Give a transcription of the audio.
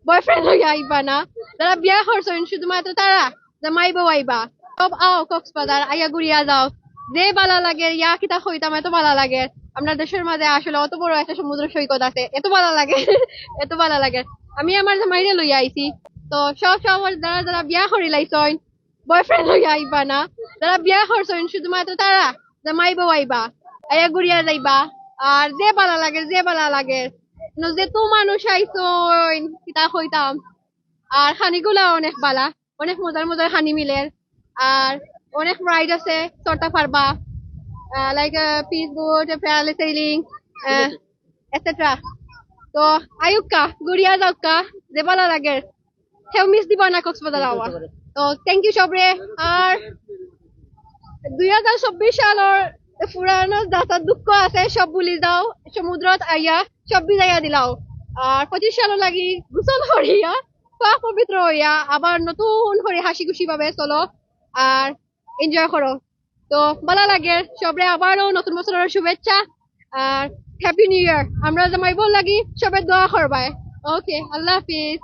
Boyfriend লইয়া আইবা না, যারা বিয়া করছেন শুধুমাত্র তারা জামাই বউ আইবা, সব আও কক্সবাজার আইয়া ঘুরিয়া যাও। যে বালা লাগে ইয়া কিতা হইতাম এত বালা লাগে। আমরা দেশের মাঝে আসলে অত বড় একটা সমুদ্র সৈকত আছে, এত ভালো লাগে এত ভালো লাগে। আমি আমার জামাইরে লইয়া আইছি। তো সব সব যারা যারা বিয়া করি লাইছইন বয়ফ্রেন্ড লইয়া আইবা না, যারা বিয়া করছেন শুধুমাত্র তারা জামাই বউ আইবা, আইয়া ঘুরিয়া যাইবা। আর যে ভালো লাগে যে ভালো লাগে যে তো মানুষ আইছইন কিতা হইতাম। আর খানিগুলা অনেক বালা, অনেক মজার মজার খানি মিলের। আর অনেক রাইড আছে, চড়তে পারবা, like piece boat, parasailing, etcetera. তো আয়ুক্কা গুড়িয়া যাওকা, যে ভালো লাগে সেও মিস দিবা না কক্সবাজার আওয়া। তো থ্যাংক ইউ সবরে। আর 2024 সালের পুরানো যাতা দুঃখ আছে সব ভুলি যাও, সমুদ্রত আইয়া সব বিজাইয়া দিলাও। আর 25 সাল লাগি গোসল করিয়া পাক পবিত্র হইয়া আবার নতুন করে হাসি খুশি ভাবে চলো আর এনজয় করো। তো ভালো লাগে সবরে আবারও নতুন বছরের শুভেচ্ছা। আর হ্যাপি নিউ ইয়ার। আমরা জামাই বল লাগি সবে দোয়া করবাই। ওকে, আল্লাহ হাফিজ।